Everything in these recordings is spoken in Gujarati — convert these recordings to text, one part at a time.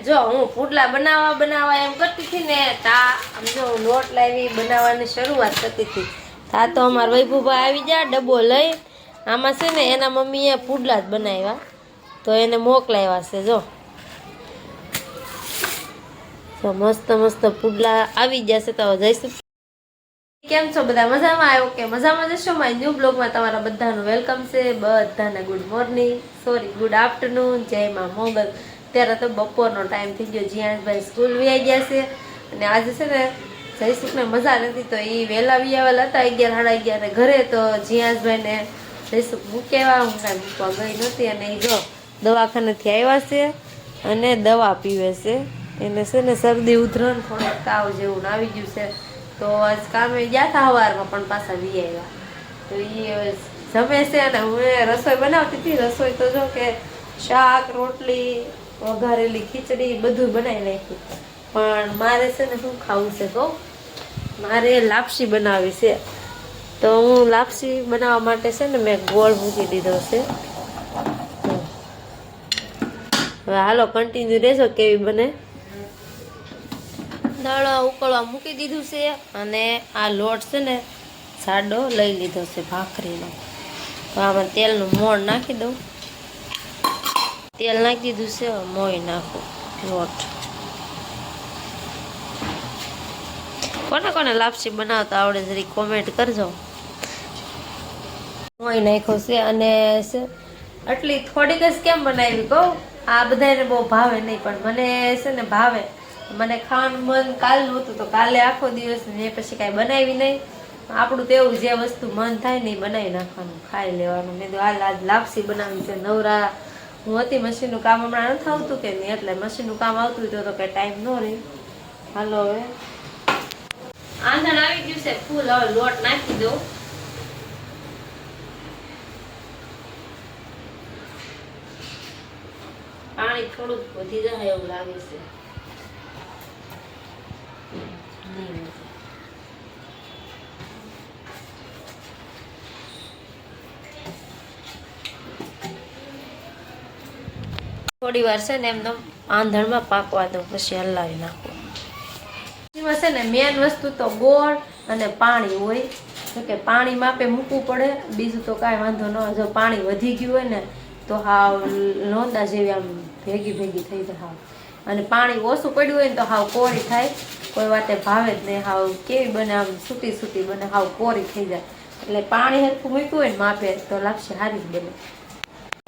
જો હું પુડલા બનાવવા એમ કરતી હતી ને તા આમ જો લોટ લાવી બનાવવાની શરૂઆત કરતી હતી તા તો અમાર વૈભુભા આવી જા ડબ્બો લઈ આમાં છે ને એના મમ્મીએ પુડલા જ બનાવ્યા તો એને મોકલાવ્યા છે જો તો મસ્ત મસ્ત પુડલા આવી જશે તો જઈશું કેમ છો બધા મજામાં આવ્યો કે મજામાં જશો મારી ન્યૂ બ્લોગમાં તમારા બધાનું વેલકમ છે બધાને good morning sorry good afternoon જય માં મોગલ ત્યારે તો બપોરનો ટાઈમ થઈ ગયો જીયાનભાઈ સ્કૂલ વ્યાઈ ગયા છે અને આજે છે ને જયસુખને મજા નથી તો એ વહેલા વ્યાવેલા હતા 11 સાડા 11 ઘરે તો જીયાનભાઈને જયસુખ મૂકેવા હું કાંઈ મૂકવા ગઈ નહોતી અને એ જો દવાખાનેથી આવ્યા છે અને દવા પીવે છે એને છે ને શરદી ઉધરસ થોડોક તાવ જેવું આવી ગયું છે તો આજ કામે ગયા હતા સવારમાં પણ પાછા વી આવ્યા તો એ જમે છે અને હું રસોઈ બનાવતી હતી રસોઈ તો જો કે શાક રોટલી વઘારેલી ખીચડી બધું બનાવી નાખ્યું પણ મારે છે ને શું ખાવું છે તો મારે લાપસી બનાવવી છે તો હું લાપસી બનાવવા માટે છે ને મેં ગોળ મૂકી દીધો છે હવે હાલો કન્ટિન્યુ રહેજો કેવી બને દાળ ઉકળવા મૂકી દીધું છે અને આ લોટ છે ને સાડો લઈ લીધો છે ભાખરીનો તો આમાં તેલનું મોણ નાખી દઉં તેલ નાખી દીધું છે મોઈ નાખું લોટ કોને કોને લાપસી બનાવતા આવડે જરી કોમેન્ટ કરજો મોઈ નાખ્યો છે અને આટલી થોડીક જ કેમ બનાવી કહું આ બધાને બહુ ભાવે નહીં પણ મને છે ને ભાવે મને ખાવાનું મન કાલનું હતું તો કાલે આખો દિવસ મેં પછી કાંઈ બનાવી નહીં આપણું તો એવું જે વસ્તુ મન થાય ને એ બનાવી નાખવાનું ખાઈ લેવાનું મેં તો આજ લાપસી બનાવી છે નવરા હું હતી મશીનનું કામ હમણાં નથી આવતું કે નહીં એટલે મશીનનું કામ આવતું હતું તો કંઈ ટાઈમ ન રહે હાલો હવે આંધણ આવી ગયું છે ફૂલ હવે લોટ નાખી દઉં પાણી થોડુંક વધી જાય એવું લાગે છે થોડી વાર છે ને એમનો આંધણમાં પાકવા દો પછી હલાવી નાખો એમાં છે ને મેન વસ્તુ તો ગોળ અને પાણી હોય તો કે પાણી માપે મૂકવું પડે બીજું તો કાંઈ વાંધો ન હોય જો પાણી વધી ગયું હોય ને તો હાવ લોંદા જેવી આમ ભેગી ભેગી થઈ જાય હાવ અને પાણી ઓછું પડ્યું હોય ને તો હાવ કોરી થાય કોઈ વાતે ભાવે જ નહીં હાવ કેવી બને આમ સૂટી સૂટી બને હાવ કોરી થઈ જાય એટલે પાણી હરખું મૂક્યું હોય ને માપે તો લાપસી સારી જ બને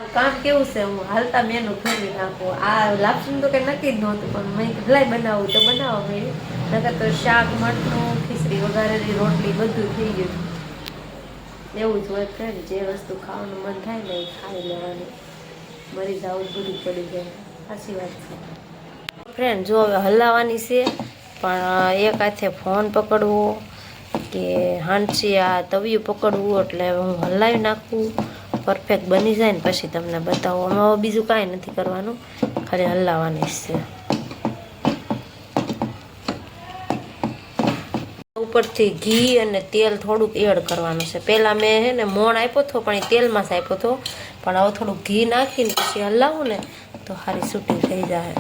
કામ કેવું છે હું હાલતા મેનું ફેરવી નાખું આ લાપસી તો કંઈ નક્કી જ નહોતું પણ મેં ભલાઈ બનાવું તો બનાવો મેં નકર તો શાક મઠનું ખીચડી વઘારેલી રોટલી બધું થઈ ગયું એવું જ હોય ફ્રેન્ડ જે વસ્તુ ખાવાનું મન થાય ને એ ખાઈ લેવાનું મરી જવું બધું પડી જાય સાચી વાત છે ફ્રેન્ડ જો હવે હલાવવાની છે પણ એક હાથે ફોન પકડવો કે હાંડસી આ તવિયું પકડવું એટલે હું હલાવી નાખું પરફેક્ટ બની જાય ને પછી તમને બતાવું આમાં બીજું કાંઈ નથી કરવાનું ખાલી હલાવવાની છે ઉપરથી ઘી અને તેલ થોડુંક એડ કરવાનું છે પહેલાં મેં હે ને મોણ આપ્યો હતો પણ એ તેલમાં જ આપ્યો હતો પણ હવે થોડુંક ઘી નાખીને પછી હલાવું ને તો સારી સૂટી થઈ જાય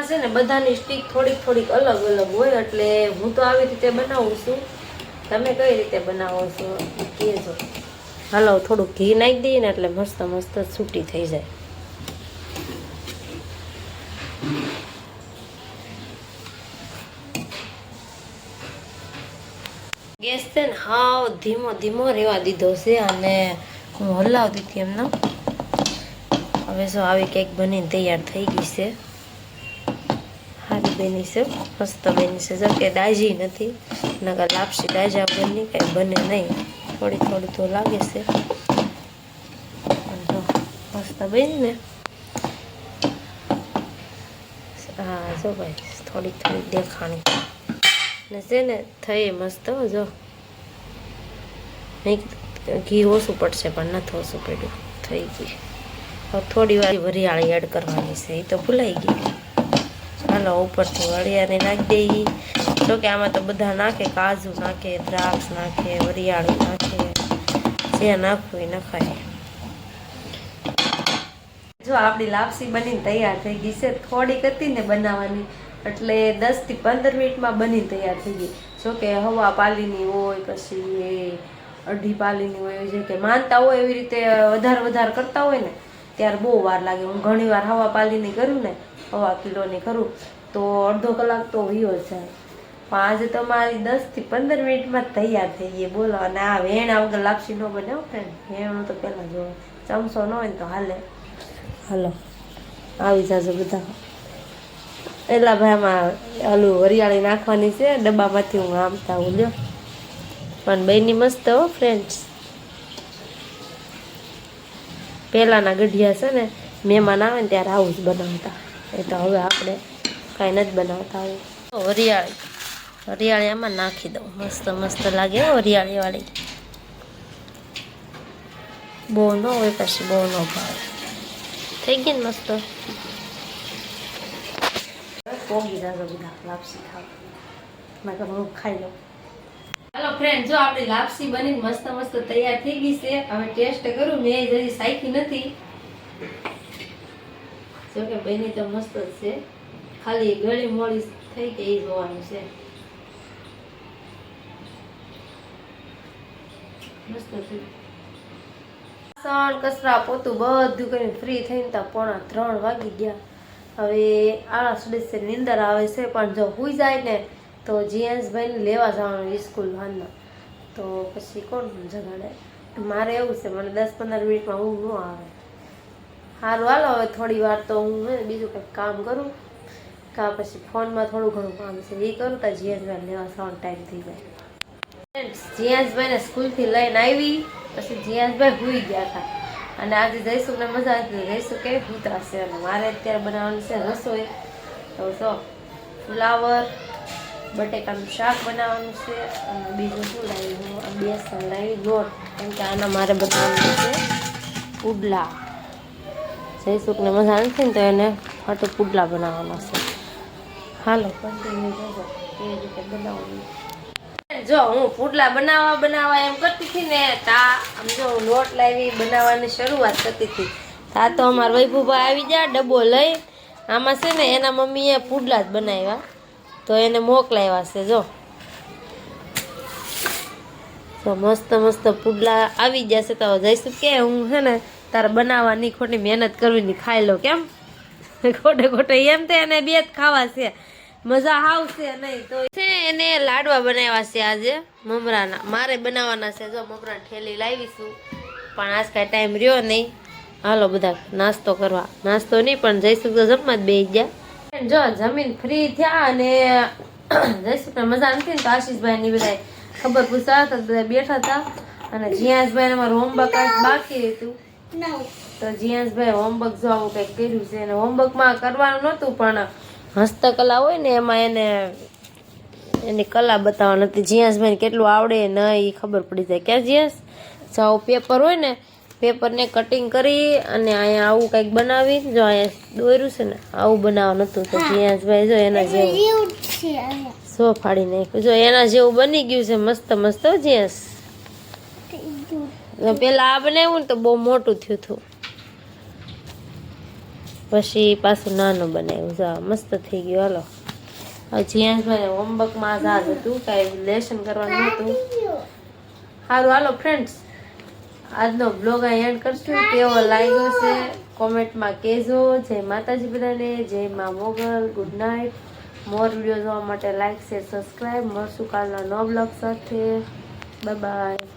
છે ને બધાની સ્ટીક થોડીક અલગ અલગ હોય એટલે હું તો આવી રીતે બનાવું છું તમે કઈ રીતે બનાવો છો કહેજો હાલો થોડુંક ઘી નાખી દઈએ ને એટલે મસ્ત મસ્ત છૂટી થઈ જાય ગેસ છે ને હાવ ધીમો ધીમો રહેવા દીધો છે અને હું હલાવતી હતી એમને હવે જો આવી કેક બનીને તૈયાર થઈ ગઈ છે સારી બની છે મસ્ત બની છે જો કે દાજી નથી નકર લાપસી દાજા બની કંઈ બને નહીં થોડી તો લાગે છે મસ્ત બની ને હા જો ભાઈ થોડીક દેખાણી ને છે ને થઈ મસ્ત જો ઘી ઓછું પડશે પણ નથી ઓછું પડ્યું થઈ ગઈ હવે થોડી વાર વરિયાળી એડ કરવાની છે એ તો ભૂલાઈ ગઈ હાલો ઉપરથી વરિયાળી નાખી દઈએ જો કે આમાં તો બધા નાખે કાજુ નાખે દ્રાક્ષ નાખે વરિયાળી નાખે જે નાખવું એ નખાય જો આપણી લાપસી બનીને તૈયાર થઈ ગઈ છે. થોડીક હતી ને બનાવવાની એટલે 10 થી 15 મિનિટમાં બનીને તૈયાર થઈ ગઈ. જોકે હવા પાલીની હોય પછી અઢી પાલીની હોય, જે કે માનતા હોય એવી રીતે વધારે કરતા હોય ને ત્યારે બહુ વાર લાગે. હું ઘણી વાર હવા પાલીની કરું ને 1/2 કિલોની કરું તો અડધો કલાક તો વયો જાય. પણ આજે તમારી 10 થી 15 મિનિટમાં તૈયાર થઈ ગઈ. બોલો. અને આ વેણા વગર લાપસી ન બનાવો ફ્રેન્ડ. વેણું તો પહેલાં જોવે, ચમચો ન હોય ને તો હાલે. હાલો આવી જાજો બધા. એટલા ભાઈ આમાં આલું વરિયાળી નાખવાની છે ડબ્બામાંથી. હું આમતા હું લ્યો. પણ બેની મસ્ત હો ફ્રેન્ડ્સ. પહેલાંના ગઢિયા છે ને મહેમાન આવે ને ત્યારે આવું જ બનાવતા. એ તો હવે આપણે કાંઈ નથી બનાવતા. આવું વરિયાળી આમાં નાખી દઉં. મસ્ત લાગે હો વરિયાળીવાળી. બહુ ન હોય પછી બહુ ન ભાવે. થઈ ગઈ ને મસ્ત. પોગી જાજો બધા લાપસી ખાવા. મેં હું ખાઈ લઉં. હાલો ફ્રેન્ડ, જો આપણી લાપસી બની મસ્ત તૈયાર થઈ ગઈ છે. હવે ટેસ્ટ કરું. મેં જરી સાઈખી નથી. જો કે બની તો મસ્ત જ છે, ખાલી ગળી મોળી થઈ કે એ જોવાનું છે. મસ્ત છે. વાસણ કચરા પોતું બધું કરીને ફ્રી થઈને તો 2:45 વાગી ગયા. હવે આળસ ઉડે નીંદર આવે છે. પણ જો હુઈ જાય ને તો જીએસભાઈને લેવા જવાનું સ્કૂલ વાંધા, તો પછી કોણ જગાડે. મારે એવું છે, મને 10-15 મિનિટમાં ઊંઘ ન આવે. સારું હાલો હવે થોડી વાર તો હું બીજું કંઈક કામ કરું, કાં પછી ફોનમાં થોડું ઘણું કામ છે એ કરું. તો જીએસભાઈ લેવા જવાનો ટાઈમ થઈ જાય. જીએસભાઈને સ્કૂલથી લઈને આવી પછી જીએસભાઈ હુઈ ગયા હતા. અને આજે જઈશું ને મજા આવી. જઈશું કે ઉતરાશે. અને મારે અત્યારે બનાવવાનું છે રસોઈ. તો જો ફુલાવર બટેકાનું શાક બનાવવાનું છે. અને બીજું શું લાવી, હું બેસન લાવી, લોટ. કેમ કે આના મારે બનાવવાનું છે પુડલા. જયસુખને મજા નથી ને તો એને માટે પુડલા બનાવવાના છે. હાલો કન્ટિન્યુ કરજો કેવી રીતે બનાવવાનું. જો હું પુડલા બનાવવા એમ કરતી હતી ને તા આમ જો લોટ લાવી બનાવવાની શરૂઆત કરતી હતી. તા તો અમારા વૈભુભા આવી જાય ડબ્બો લઈ. આમાં છે ને એના મમ્મીએ પુડલા જ બનાવ્યા તો એને મોકલાવ્યા છે. જો મસ્ત પુડલા આવી જશે. તો જઈશું કે હું છે ને તારે બનાવવાની ખોટી મહેનત કરવી ની ખાઈ લો. કેમ ખોટે એમ તો એને બે જ ખાવા છે, મજા આવશે નહીં. તો છે એને લાડવા બનાવ્યા છે આજે મમરાના. મારે બનાવવાના છે. જો મમરા ઠેલી લાવીશું પણ આજ કાંઈ ટાઈમ રહ્યો નહીં. હાલો બધા નાસ્તો કરવા. નાસ્તો નહીં પણ જઈશું તો જમવા જ બેસી ગયા. જો જમીન ફ્રી થયા અને જઈશું તો મજા નથી ને તો આશીષભાઈની બધા ખબર પૂછતા હતા, બધા બેઠા હતા. અને જીયાસભાઈ અમારું હોમવર્ક બાકી હતું તો જીયાસભાઈ હોમવર્ક જો આવું કંઈક કર્યું છે. અને હોમવર્કમાં કરવાનું નહોતું પણ હસ્તકલા હોય ને એમાં એને એની કલા બતાવવાની હતી. જીયાસભાઈને કેટલું આવડે ન એ ખબર પડી જાય. ક્યાં જીયાસ જો પેપર હોય ને પેપરને કટિંગ કરી અને અહીંયા આવું કંઈક બનાવી, જો અહીંયા દોર્યું છે ને આવું બનાવવાનું હતું. તો જીયાસભાઈ જો એના જેવું સો ફાડી નાખ્યું. જો એના જેવું બની ગયું છે મસ્ત જીયાસ. પેલા આ બનાવ્યું ને તો બહુ મોટું થયું હતું, પછી પાછું નાનું બનાવ્યું. જો મસ્ત થઈ ગયું. હાલો હવે જીયાસભાઈ હોમવર્કમાં જ હતું, કાંઈ લેસન કરવાનું નહોતું. સારું હાલો ફ્રેન્ડ્સ, આજનો બ્લોગ અહીં એન્ડ કરશું. કેવો લાગ્યો છે કોમેન્ટમાં કહેજો. જય માતાજી બધાને, જય મા Mogal. Good night. More video જોવા માટે લાઈક શેર સબસ્ક્રાઈબ. મળશું કાલના નવા બ્લોગ સાથે. Bye bye.